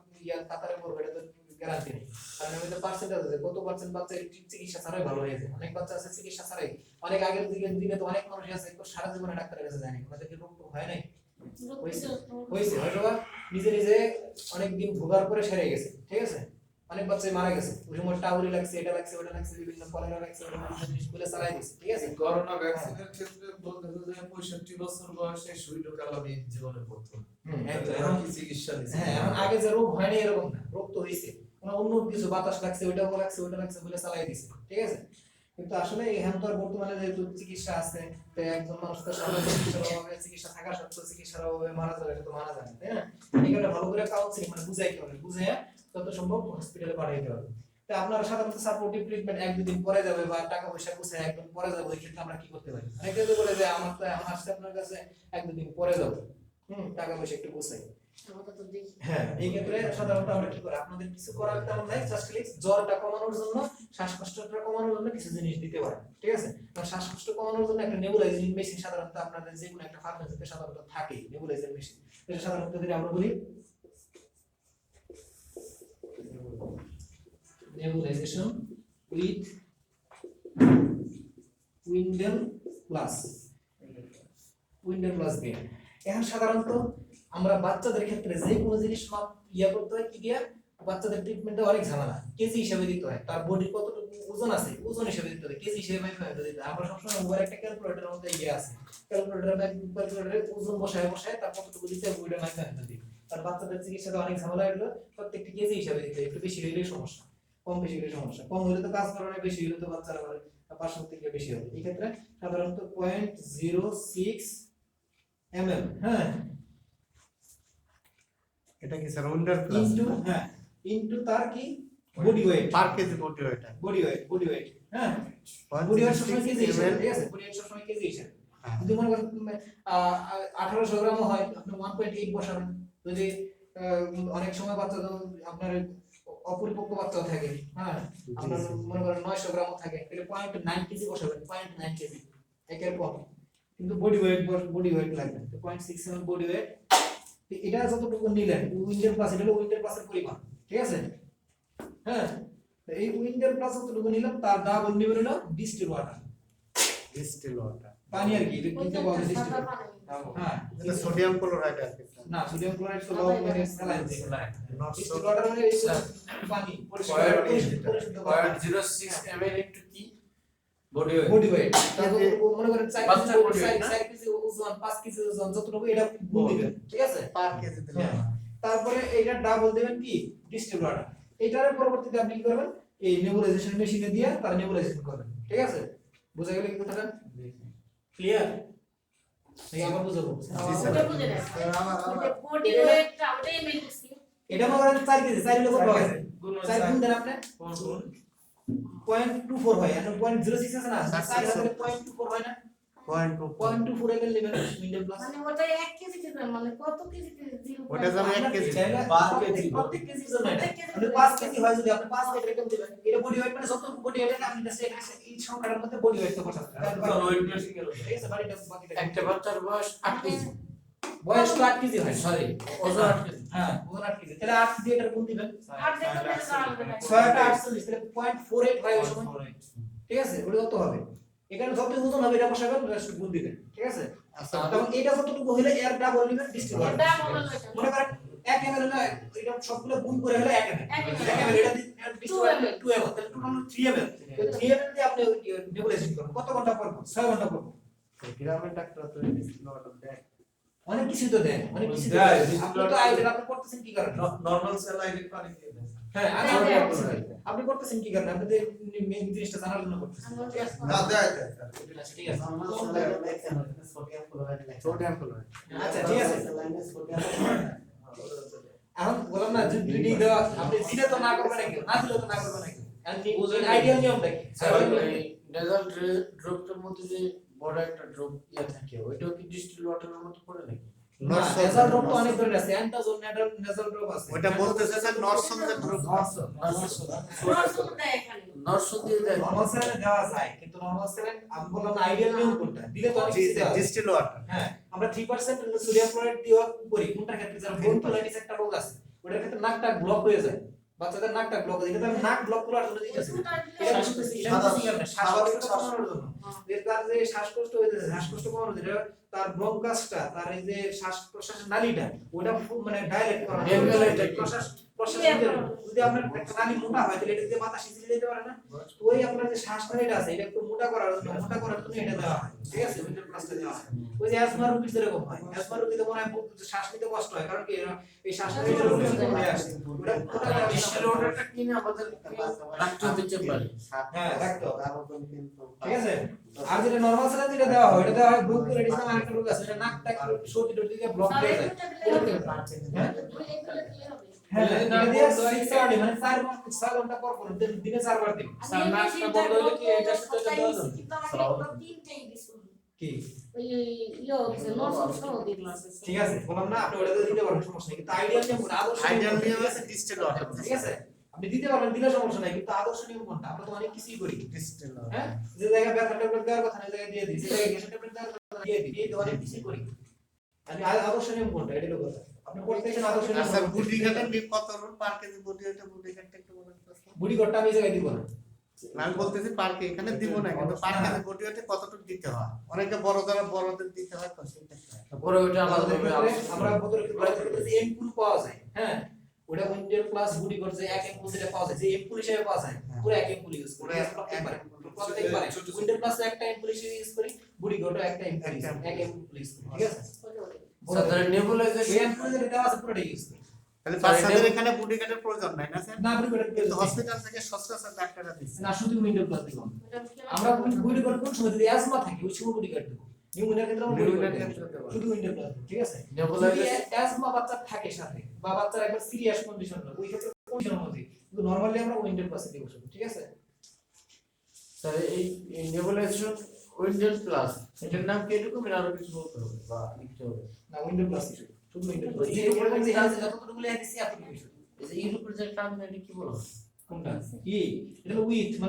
কাতারে পড়বে এটা তো গ্যারান্টি নেই। কারণ আমি তো পার্সেন্টেজ আছে, কত পার্সেন্ট বাচ্চা চিকিৎসা ছাড়াই ভালো হয়ে যায়। অনেক বাচ্চা আছে চিকিৎসা ছাড়াই, অনেক আগের দিকে তো অনেক মানুষ আছে সারা জীবনে ডাক্তারের কাছে যায়নি, ওনাদের কি রোগ হয় নাই, হয়েছে হয়তো বা নিজে নিজে অনেক দিন ভোগার পরে সেরে গেছে। ঠিক আছে, অনেক বাচ্চা মারা গেছে, ওই সময় টাউরি লাগছে, এটা লাগছে, ওটা লাগছে, বিভিন্ন কলেরা লাগছে, স্কুলে চালাই দিচ্ছে। ঠিক আছে, করোনা ভ্যাকসিনের ক্ষেত্রে বলতেছে যে 65 বছর বয়সে সুই ঢোকালামই জীবনের প্রথম। এখন কি চিকিৎসা দিচ্ছে? হ্যাঁ, এখন আগে যে রোগ হয়নি এরকম না, রোগ তো হয়েছে, অন্য কিছু বাতাস লাগছে, ওইটা লাগছে, ওইটা লাগছে বলে চালাই দিচ্ছে। ঠিক আছে, কিন্তু আসলে এখন তো আর বর্তমানে যেহেতু চিকিৎসা আছে, তো একজন মানুষ তো সাধারণ চিকিৎসার অভাবে, চিকিৎসা থাকা সত্ত্বেও চিকিৎসার অভাবে মারা যাবে, এটা তো মারা যাবে, তাই না? এখানে ভালো করে কাউন্সিলিং মানে বুঝাইতে হবে, বুঝাইয়া যত সম্ভব হসপিটালে পাঠাইতে হবে। তো আপনারা সাধারণত সাপোর্টিভ ট্রিটমেন্ট এক দুদিন পরে যাবে বা টাকা পয়সা গুছায় একদম পরে যাবে, ওই ক্ষেত্রে আমরা কি করতে পারি? অনেকে তো বলে যে আমার তো এখন আসছে আপনার কাছে এক দুদিন পরে যাবো, টাকা পয়সা একটু গুছাই। হ্যাঁ, এই ক্ষেত্রে সাধারণত আমরা কি করি? আপনাদের কিছু করার তেমন নাই, জাস্ট খালি জ্বরটা কমানোর জন্য, শ্বাসকষ্টটা কমানোর জন্য কিছু জিনিস দিতে পারেন। ঠিক আছে, আর শ্বাসকষ্ট কমানোর জন্য একটা নেবুলাইজিং মেশিন সাধারণত আপনাদের যে কোনো একটা ফার্মেসিতে সাধারণত থাকে, নেবুলাইজিং মেশিন। এটা সাধারণত যদি আমরা বলি nebulization with উইন্ডেল প্লাস দিয়ে। এখন সাধারণত আমরা বাচ্চাদের ক্ষেত্রে যে কোনো জিনিস মাপ করতে হয় কি দিয়া, বাচ্চাদের ট্রিটমেন্টে অনেক ঝামেলা, কেজি হিসেবে দিতে হয়, তার বডির কতটুকু ওজন আছে ওজন হিসেবে দিতে হয়, কেজি হিসেবে দিতে হয়। আমরা সবসময় মোবাইল একটা ক্যালকুলেটরের মধ্যে আছে, ক্যালকুলেটরে ওজন বসায় তার কতটুকু দিতে হবে ওইটা মাইক্রো দিই। আর বাচ্চাদের চিকিৎসাতে অনেক ঝামেলা হলো, প্রত্যেকটি কেজি হিসেবে দিতে হয়, একটু বেশি হইলে সমস্যা, কম বেশি হলে সমস্যা, কম হলে তো কাজ করানো, বেশি হলে তো বাচ্চারা পার্শ্ব থেকে বেশি হবে। এই ক্ষেত্রে সাধারণত 0.06 ml, হ্যাঁ, এটা কি স্যার উইন্ডার প্লাস ইনটু তার কি বডি ওয়েট, পার কেজি বডি ওয়েট, হ্যাঁ বডি ওয়েট সবসময় কেজি হিসেবে। ঠিক আছে, বডি ওয়েট সবসময় কেজি হিসেবে। যদি মনে করেন 1800 গ্রাম হয়, আপনি 1.8 বসাবেন। যদি অনেক সময় বাচ্চা আপনার অপরিপক্ক বাচ্চাও থাকে, হ্যাঁ, আপনার মনে করেন 900 গ্রামও থাকে, এটা 0.9 কেজি বসাবেন, 0.9 কেজি একের কম, কিন্তু বডি ওয়েট লাগবে। তো 0.67 বডি ওয়েট, এটা যতটুকু নিলেন উইন্ডেল প্লাস, এটা হলো উইন্ডেল প্লাসের পরিমাণ। ঠিক আছে, হ্যাঁ, এই উইন্ডেল প্লাস যতটুকু নিলাম তার ডাবল নিবেন হলো ডিস্টিল ওয়াটার, পানি আর কি, এটা কিনতে পাওয়া যায় ডিস্টিল ওয়াটার। হ্যাঁ, এটা সোডিয়াম ক্লোরাইড আছে না, সোডিয়াম ক্লোরাইড তো লবণ মানে স্যালাইন দিয়ে, ডিস্টিল ওয়াটার মানে এই পানি পরিষ্কার 0.06 ml into কি বডি ওয়েট। তারপর মনে করেন 4 কেজি ওজন, 5 কেজি ওজন যতটুকু এটা গুণ দিবেন। ঠিক আছে, পার কেজি দিলে তারপরে এইটা ডাবল দিবেন কি ডিস্টিল ওয়াটার। এইটার পরবর্তীতে আপনি কি করবেন? এই নেবুলাইজেশন মেশিনে দিয়ে তার নেবুলাইজেশন করবেন। ঠিক আছে, বুঝা গেল কি কথাটা? ক্লিয়ার? এই আবার বুঝাবো। এটা মনে করেন 4 কেজি, 4 এর উপর হয়, 4 গুণ দেন আপনি 0.24 হয়, এখন 0.06 আছে না, 4 এর 0.24 হয় না, 0.24 ml নেবেন উইন্ডেল প্লাস। মানে ওটা 1 কেজি দিবেন, মানে কত কেজি দিবেন? ওটা যাবে 1 কেজি, প্রত্যেক কেজির জন্য এটা আপনি 5 কেজি হয়, যদি আপনি 5 কেজি এরকম দিবেন, এটা বডি ওয়েট মানে যত বডি ওয়েট আপনি কাছে এই সংখ্যাটার মধ্যে বডি ওয়েট তো বসাতে হবে। ঠিক আছে, বাড়িটা বাকিটা একটা বাচ্চার বয়স 8 কেজি, বয়স তো 8 কেজি হয়, সরি ওজন 8 কেজি, হ্যাঁ ওজন 8 কেজি, তাহলে 8 দিয়ে এটার গুণ দিবেন, 8 দিয়ে তো বেশি দাঁড়াবে না। 6টা 48, তাহলে 0.48 হয় ওই সময়। ঠিক আছে, ওটা কত হবে? এখানে যত ওজন হবে এটা বসাবেন, রেস্ট গুণ দিবেন। ঠিক আছে, তখন এটা যতটুকু হইলে এর ডাবল নেবেন ডিস্টিল ওয়াটার। এটা বলা যায়। মনে করেন 1 ml হলে এটা সবগুলো গুণ করে হলো 1 ml 1 ml 1 ml এটা 2 ml 2 ml তাহলে টোটাল 3 ml তো 3 ml দিয়ে আপনি নেবুলাইজেশন করুন কত ঘন্টা পর 6 ঘন্টা পর গ্রামের ডাক্তার তো ডিসপ্লে অর্ডার দেয়। অনেক কিছু তো দেন অনেক কিছু তো দেয়, দেন। আপনি তো আইডিয়া আপনি করতেছেন কি কারণে নরমাল স্যালাইন পানি দিয়ে দেন। হ্যাঁ আমি দেয়, দেয়। আপনি করতেছেন কি কারণে আপনি মেইন জিনিসটা জানার জন্য করতেছেন না দেয় দেয় স্যার। আচ্ছা ঠিক আছে নরমাল স্যালাইন লেখেন ওখানে সোডিয়াম ক্লোরাইড লেখা। Sodium chloride. আচ্ছা ঠিক আছে স্যালাইনে সোডিয়াম এখন বললাম না যে দুইটি দেওয়া আপনি দিলে তো না করবেন নাকি না দিলে তো না করবেন নাকি বুঝেন আইডিয়াল নিয়মটা কি স্যার এই নেজাল ড্রপটার মধ্যে যে বড় একটা ড্রপ ইয়া থাকে ওইটাও কি ডিস্টিল ওয়াটারের মধ্যে পড়ে নাকি? নেজাল ড্রপ তো অনেক ধরনের আছে অ্যান্টাজোল নেজাল ড্রপ আছে ওটা বলতেছে স্যার নরসনদের ড্রপ। নরসুন দেয় এখানে নরসন দিয়ে দেয় নরমাল স্যালাইন দেওয়া যায় কিন্তু নরমাল স্যালাইন আমি বললাম না আইডিয়াল নিয়ম কোনটা দিলে তো অনেক কিছু দেওয়া যায়। Distil water. হ্যাঁ আমরা 3% সোডিয়াম ক্লোরাইড দিয়ে করি কোনটার ক্ষেত্রে যারা ব্রনকোলাইটিস একটা রোগ আছে ওটার ক্ষেত্রে নাকটা ব্লক হয়ে যায় বাচ্চাদের নাকটা ব্লক হয়ে যায় কিন্তু আমি নাক ব্লক করার জন্য দিতেছি না। এটা বুঝতেছি এটা বুঝতেছি কারণে শ্বাসকষ্ট কমানোর জন্য এর তার যে শ্বাসকষ্ট হয়ে যাচ্ছে শ্বাসকষ্ট কমানোর জন্য তার ব্রঙ্কাসটা তার এই যে শ্বাস প্রশ্বাসের নালীটা ওটা মানে ডাইরেক্ট করা প্রশ্বাস যদি আপনার একটা নালী মোটা হয় তাহলে এটা দিয়ে বাতাস সিঁচে যেতে পারে না তো ওই আপনার যে শ্বাস নালীটা আছে এটা একটু মোটা করার জন্য এটা দেওয়া হয় ঠিক আছে উইন্টার প্লাসটা দেওয়া হয় ওই যে অ্যাজমা রোগীর যেরকম হয় অ্যাজমা রোগীদের মনে হয় শ্বাস নিতে কষ্ট হয় কারণ কি এই শ্বাস নালীটা হয়ে আসে ওটা ডিস্টিল ওয়াটারটা কিনে আমাদের রাখতে হবে চেম্বারে। হ্যাঁ রাখতে হবে কার্বন কিন্তু ঠিক আছে আর যেটা নরমাল স্যালাইন যেটা দেওয়া হয় এটা দেওয়া হয় ব্রঙ্কোলাইটিস নামে আরেকটা রোগ আছে এটা নাকটা সর্দি টর্দি দিয়ে ব্লক হয়ে যায় হ্যাঁ এটা দিয়ে 6 আওয়ার মানে 4 ঘন্টা পর পর দিনে 4 বার দিন স্যার নাকটা বন্ধ হলে কি এটা সাথে দেওয়া যাবে তিনটেই দিছিল কি ওই ইয়ো নরসুন সহ দিল ঠিক আছে বললাম না আপনি ওটা দিতে পারবেন সমস্যা নেই কিন্তু আইডিয়াল নিয়ম কোনটা আদর্শ আইডিয়াল নিয়ম আছে ডিস্টিল ওয়াটার। ঠিক আছে আপনি দিতে পারবেন দিলে সমস্যা নাই কিন্তু আদর্শ নিয়ম কোনটা আমরা তো অনেক কিছুই করি ডিস্টিল হ্যাঁ যে জায়গায় ব্যথা ট্যাবলেট দেওয়ার কথা না ওই জায়গায় দিয়ে দিই যে জায়গায় গ্যাসের ট্যাবলেট দেওয়ার কথা দিয়ে দিই এই তো অনেক কিছুই করি আমি আদর্শ নিয়ম কোনটা এটা লোক কথা আপনি করতেছেন আদর্শ নিয়ম আচ্ছা বুডি কাটার কত রুল পার কেজি বুডি এটা বুডি কাটতে একটু বলেন তো স্যার। বুড়ি ঘরটা আমি এই জায়গায় দিব না আমি বলতেছি পার্কে এখানে দিব না কিন্তু পার কেজি বুডি হতে কতটুকু দিতে হয় অনেকে বড় যারা বড়দের দিতে হয় তো সেটা পরে ওইটা আলাদা আমাদের ভাবে ক্ষেত্রে আমরা বোতলের যে এমপুল পাওয়া যায় হ্যাঁ ওটা উইন্টার প্লাস বুড়ি করছে এক এমপুল যেটা পাওয়া যায় যে এমপুল হিসেবে পাওয়া যায় পুরো এক এমপুল ইউজ করি প্রত্যেকবার উইন্টার প্লাস একটা এমপুল হিসেবে ইউজ করি বুড়ি গোটা একটা এমপুল এক এমপুল ইউজ করি ঠিক আছে স্যার নেবুলাইজেশন এই এমপুল যেটা দেওয়া আছে পুরোটা ইউজ করি তাহলে বাচ্চাদের এখানে বুডি কাটার প্রয়োজন নাই না স্যার না বুড়ি গোটা কিন্তু হসপিটাল থেকে সচরাচর ডাক্তাররা দিচ্ছে না শুধু উইন্টার প্লাস দিব আমরা বুড়ি গোটা কোন সময় যদি অ্যাজমা থাকে ওই সময় বুড়ি কাট দেব নিউমোনিয়ার ক্ষেত্রে আমরা বুড়ি নিউমোনিয়ার কাট ক্ষেত্রে দেব। শুধু উইন্টার প্লাস ঠিক আছে নেবুলাইজেশন অ্যাজমা বাচ্চা থাকে সাথে বা বাচ্চার একবার সিরিয়াস কন্ডিশন না ওই ক্ষেত্রে কন্ডিশন মধ্যে কিন্তু নরমালি আমরা উইন্টার প্লাসে দিব শুধু ঠিক আছে স্যার এই নেবুলাইজেশন উইন্ডেল প্লাস এটার নাম কি এরকম এর আরো কিছু বলতে হবে বা লিখতে হবে? না উইন্টার প্লাস শুধু উইন্টার প্লাস যে এরকম যে আছে যতটুকু লেখা দিছি এতটুকুই শুধু এই যে এর উপর যে টার্ম এটা কি বলা হয়? কোনটা কি এটা উইথ মানে